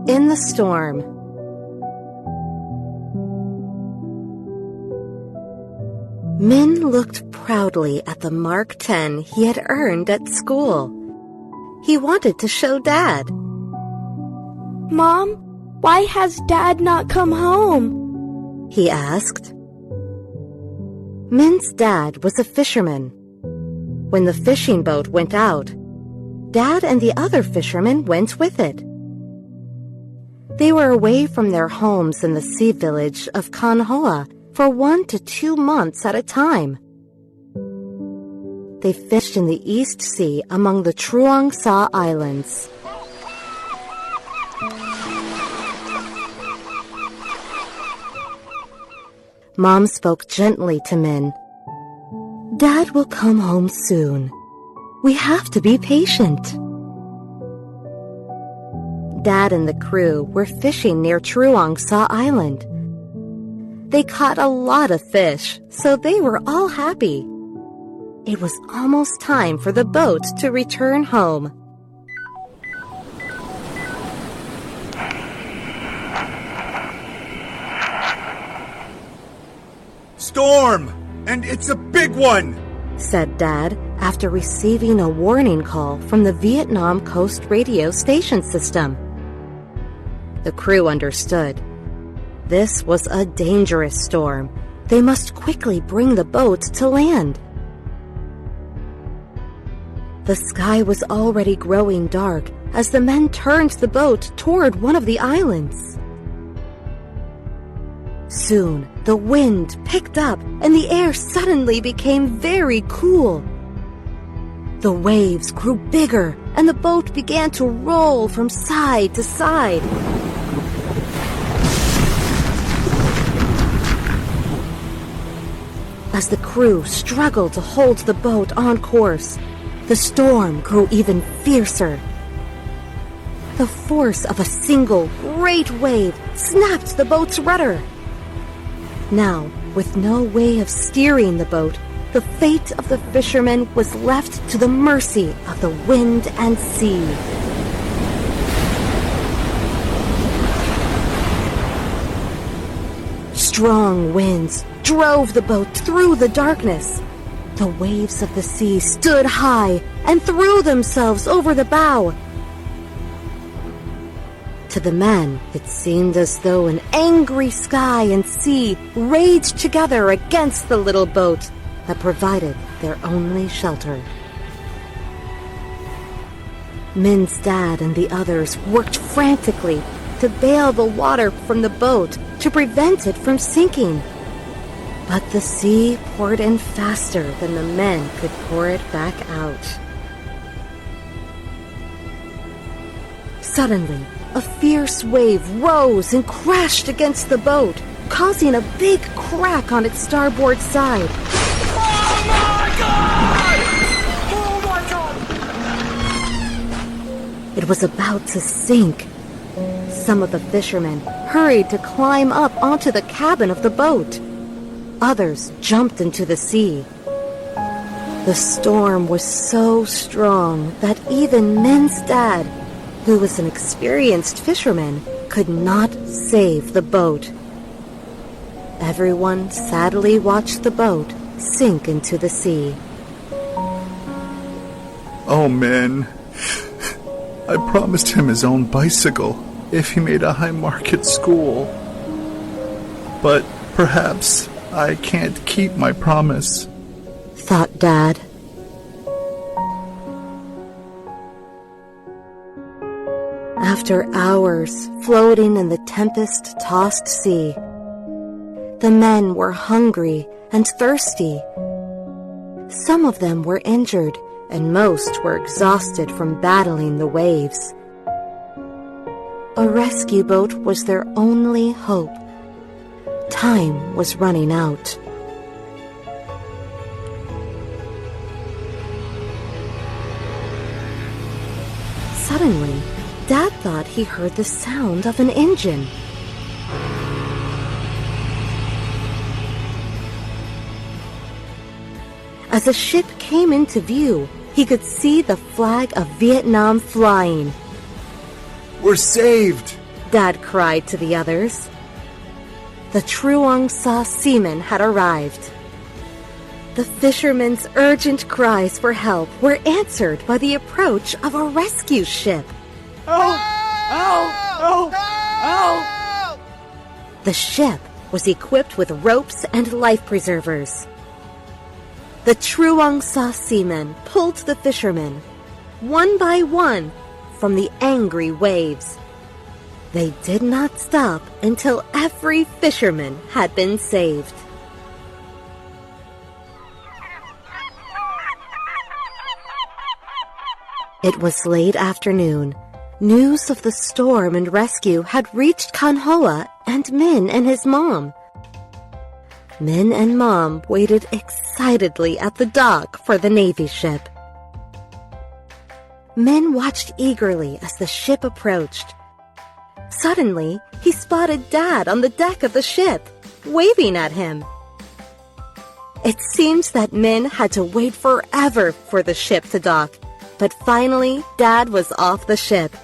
in the storm. Min looked proudly at the Mark 10 he had earned at school. He wanted to show Dad. Mom, why has Dad not come home? He asked. Min's dad was a fisherman. When the fishing boat went out, Dad and the other fishermen went with it. They were away from their homes in the sea village of Kanhoa for 1 to 2 months at a time. They fished in the East Sea among the Truong Sa Islands. Mom spoke gently to Min. Dad will come home soon. We have to be patient. Dad and the crew were fishing near Truong Sa Island. They caught a lot of fish, so they were all happy. It was almost time for the boat to return home. Storm! And it's a big one! Said Dad after receiving a warning call from the Vietnam Coast radio station system. The crew understood. This was a dangerous storm. They must quickly bring the boat to land. The sky was already growing dark as the men turned the boat toward one of the islands. Soon, the wind picked up and the air suddenly became very cool. The waves grew bigger and the boat began to roll from side to side. As the crew struggled to hold the boat on course, the storm grew even fiercer. The force of a single great wave snapped the boat's rudder. Now, with no way of steering the boat, the fate of the fishermen was left to the mercy of the wind and sea. Strong winds drove the boat through the darkness. The waves of the sea stood high and threw themselves over the bow. To the men, it seemed as though an angry sky and sea raged together against the little boat that provided their only shelter. Min's dad and the others worked frantically to bail the water from the boat to prevent it from sinking. But the sea poured in faster than the men could pour it back out. Suddenly, a fierce wave rose and crashed against the boat, causing a big crack on its starboard side. Oh my God! Oh my God! It was about to sink. Some of the fishermen hurried to climb up onto the cabin of the boat. Others jumped into the sea. The storm was so strong that even Min's dad, who was an experienced fisherman, could not save the boat. Everyone sadly watched the boat sink into the sea. Oh, man. I promised him his own bicycle if he made a high mark at school. But perhaps I can't keep my promise, thought Dad. After hours floating in the tempest-tossed sea, the men were hungry and thirsty. Some of them were injured, and most were exhausted from battling the waves. A rescue boat was their only hope. Time was running out. Suddenly, Dad thought he heard the sound of an engine. As the ship came into view, he could see the flag of Vietnam flying. We're saved! Dad cried to the others. The Truong Sa seamen had arrived. The fishermen's urgent cries for help were answered by the approach of a rescue ship. Help! Help! Help! The ship was equipped with ropes and life preservers. The Truong Sa seamen pulled the fishermen, one by one, from the angry waves. They did not stop until every fisherman had been saved. It was late afternoon. News of the storm and rescue had reached Kanhoa and Min and his mom. Min and Mom waited excitedly at the dock for the Navy ship. Min watched eagerly as the ship approached. Suddenly, he spotted Dad on the deck of the ship, waving at him. It seems that Min had to wait forever for the ship to dock, but finally, Dad was off the ship.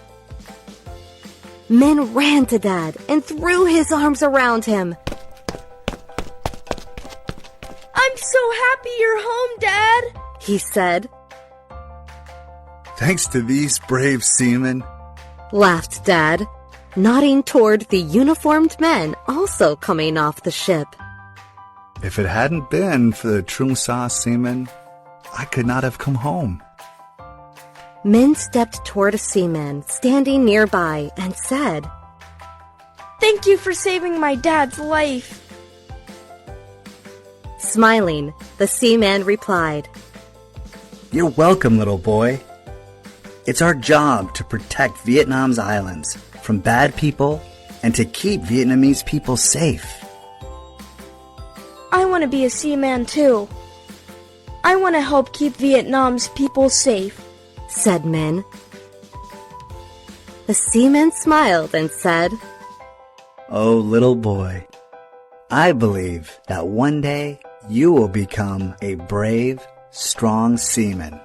Min ran to Dad and threw his arms around him. I'm so happy you're home, Dad, he said. Thanks to these brave seamen, Laughed Dad, nodding toward the uniformed men also coming off the ship. if it hadn't been for the Truong Sa seamen, I could not have come home. Min stepped toward a seaman standing nearby and said, thank you for saving my dad's life. Smiling, the seaman replied, You're welcome, little boy. It's our job to protect Vietnam's islands from bad people and to keep Vietnamese people safe. I want to be a seaman too. I want to help keep Vietnam's people safe. said Min. The seaman smiled and said, Oh, little boy, I believe that one day you will become a brave, strong seaman.